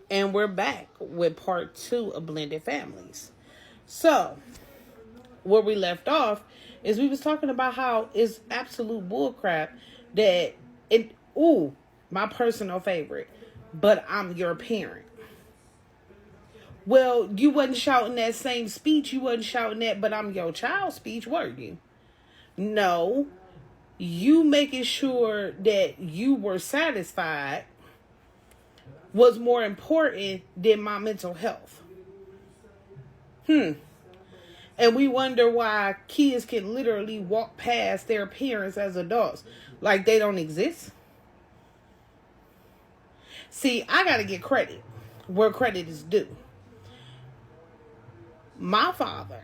And we're back with part 2 of Blended Families. So, where we left off is we was talking about how it's absolute bullcrap that my personal favorite, but I'm your parent. Well, you wasn't shouting that same speech. You wasn't shouting that, but I'm your child speech, were you? No. You making sure that you were satisfied was more important than my mental health. And we wonder why kids can literally walk past their parents as adults like they don't exist. See, I got to get credit where credit is due. My father,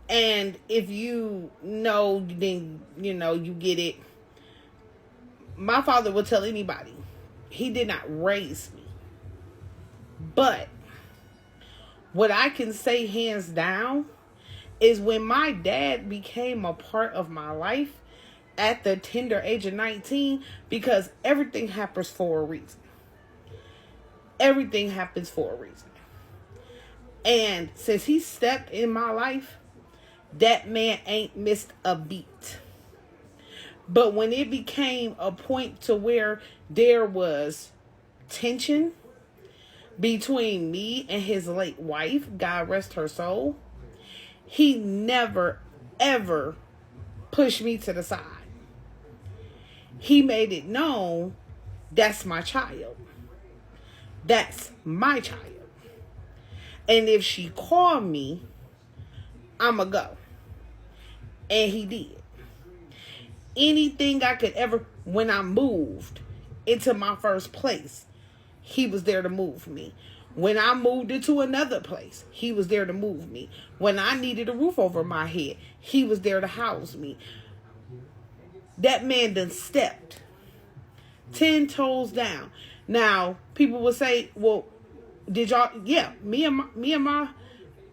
and if you know, then you get it. My father would tell anybody, he did not raise me. But what I can say hands down is when my dad became a part of my life at the tender age of 19, because everything happens for a reason. Everything happens for a reason. And since he stepped in my life, that man ain't missed a beat. But when it became a point to where there was tension between me and his late wife, God rest her soul, he never, ever pushed me to the side. He made it known, that's my child. That's my child. And if she called me, I'ma go. And he did. Anything I could ever, when I moved into my first place, he was there to move me. When I moved into another place, he was there to move me. When I needed a roof over my head, he was there to house me. That man done stepped 10 toes down. Now, people will say, well, did y'all, yeah, me and my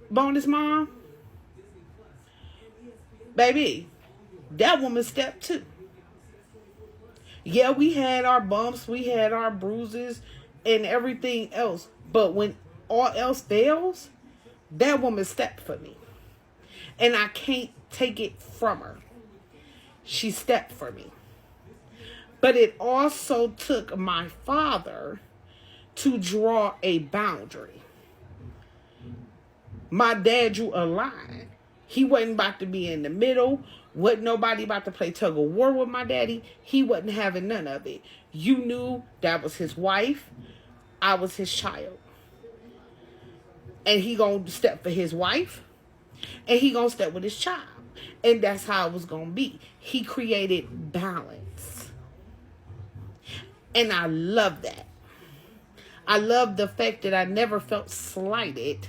bonus mom, baby, that woman stepped too. Yeah, we had our bumps, we had our bruises and everything else. But when all else fails, that woman stepped for me. And I can't take it from her. She stepped for me. But it also took my father to draw a boundary. My dad drew a line. He wasn't about to be in the middle. Wasn't nobody about to play tug of war with my daddy. He wasn't having none of it. You knew that was his wife. I was his child. And he gonna step for his wife. And he gonna step with his child. And that's how it was gonna be. He created balance. And I love that. I love the fact that I never felt slighted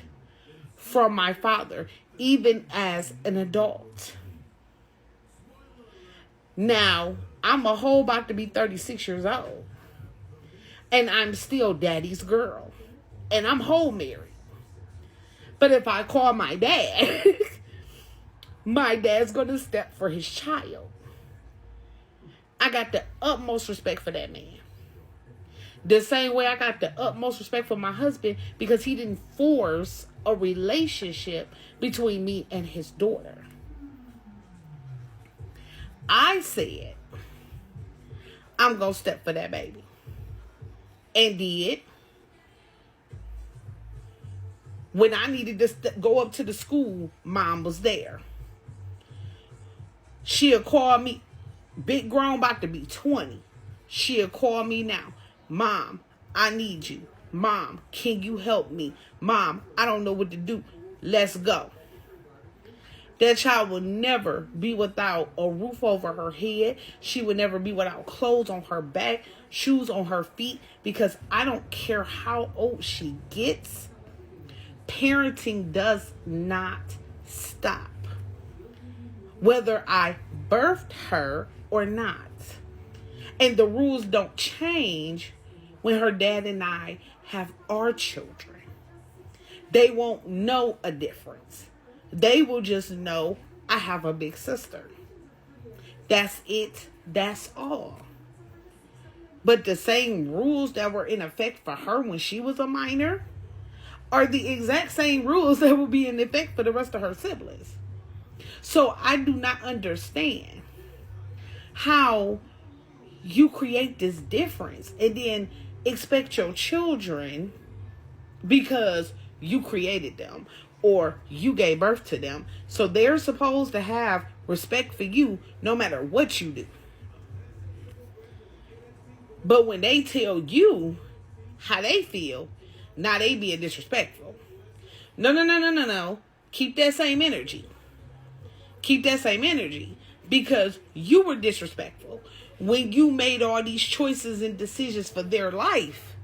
from my father, even as an adult. Now, I'm a whole about to be 36 years old. And I'm still daddy's girl. And I'm whole married. But if I call my dad, my dad's going to step for his child. I got the utmost respect for that man. The same way I got the utmost respect for my husband, because he didn't force a relationship between me and his daughter. I said, I'm going to step for that baby. And did. When I needed to go up to the school, mom was there. She'll call me, big grown, about to be 20. She'll call me now. Mom, I need you. Mom, can you help me? Mom, I don't know what to do. Let's go. That child will never be without a roof over her head. She will never be without clothes on her back, shoes on her feet, because I don't care how old she gets. Parenting does not stop. Whether I birthed her or not. And the rules don't change when her dad and I have our children. They won't know a difference. They will just know I have a big sister. That's it. That's all. But the same rules that were in effect for her when she was a minor are the exact same rules that will be in effect for the rest of her siblings. So I do not understand how you create this difference and then expect your children, because you created them or you gave birth to them, so they're supposed to have respect for you no matter what you do. But when they tell you how they feel, now they being disrespectful. No. Keep that same energy. Keep that same energy, because you were disrespectful when you made all these choices and decisions for their life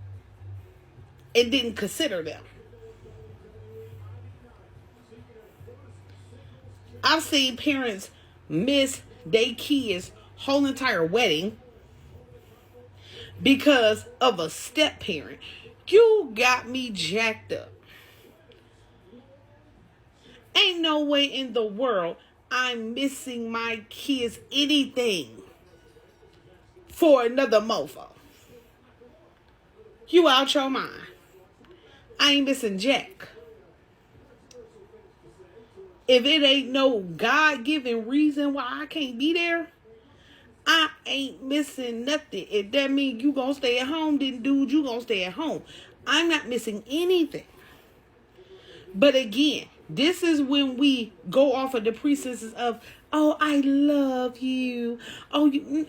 and didn't consider them. I've seen parents miss their kids' whole entire wedding because of a step parent. You got me jacked up. Ain't no way in the world I'm missing my kids anything for another mofo. You out your mind. I ain't missing jack. If it ain't no God-given reason why I can't be there, I ain't missing nothing. If that means you gonna stay at home, then dude, you gonna stay at home. I'm not missing anything. But again, this is when we go off of the pretenses of, oh, I love you. Oh, you.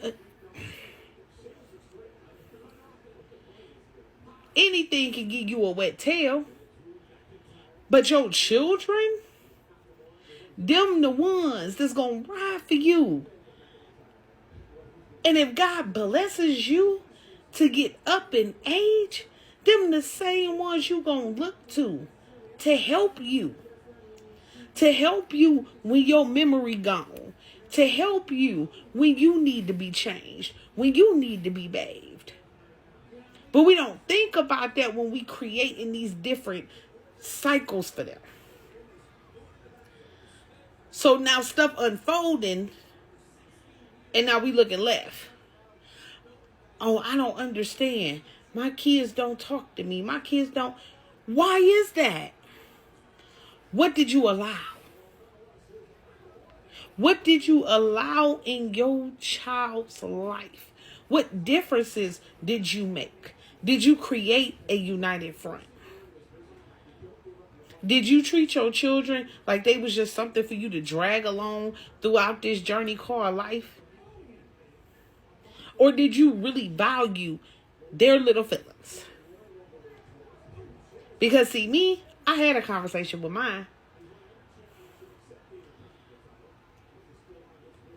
Anything can give you a wet tail. But your children, them the ones that's going to ride for you. And if God blesses you to get up in age, them the same ones you going to look to help you. To help you when your memory gone. To help you when you need to be changed. When you need to be bathed. But we don't think about that when we creating these different cycles for them. So now stuff unfolding, and now we looking left. Oh, I don't understand. My kids don't talk to me. My kids don't. Why is that? What did you allow? What did you allow in your child's life? What differences did you make? Did you create a united front? Did you treat your children like they was just something for you to drag along throughout this journey called life? Or did you really value their little feelings? Because see, me, I had a conversation with mine.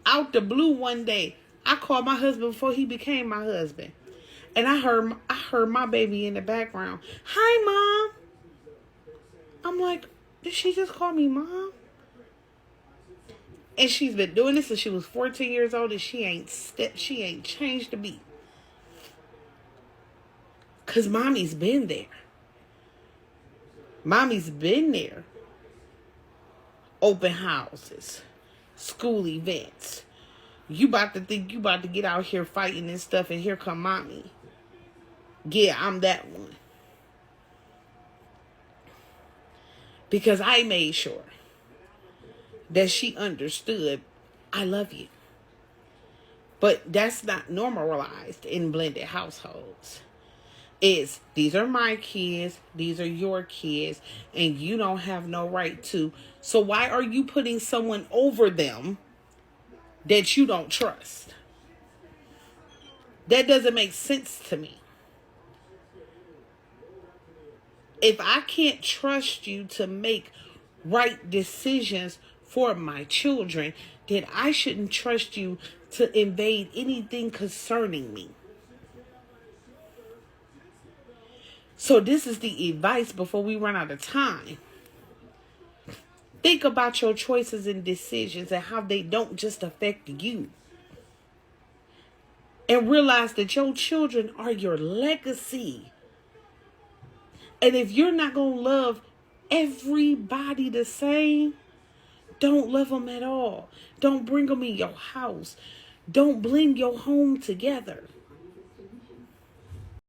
Out the blue one day, I called my husband before he became my husband. And I heard my baby in the background. Hi, Mom. I'm like, did she just call me Mom? And she's been doing this since she was 14 years old, and she ain't changed a beat. Because Mommy's been there. Mommy's been there. Open houses. School events. You about to think you about to get out here fighting and stuff, and here come Mommy. Yeah, I'm that one. Because I made sure that she understood, I love you. But that's not normalized in blended households. These are my kids, these are your kids, and you don't have no right to. So why are you putting someone over them that you don't trust? That doesn't make sense to me. If I can't trust you to make right decisions for my children, then I shouldn't trust you to invade anything concerning me. So this is the advice before we run out of time. Think about your choices and decisions and how they don't just affect you. And realize that your children are your legacy. And if you're not going to love everybody the same, don't love them at all. Don't bring them in your house. Don't blend your home together.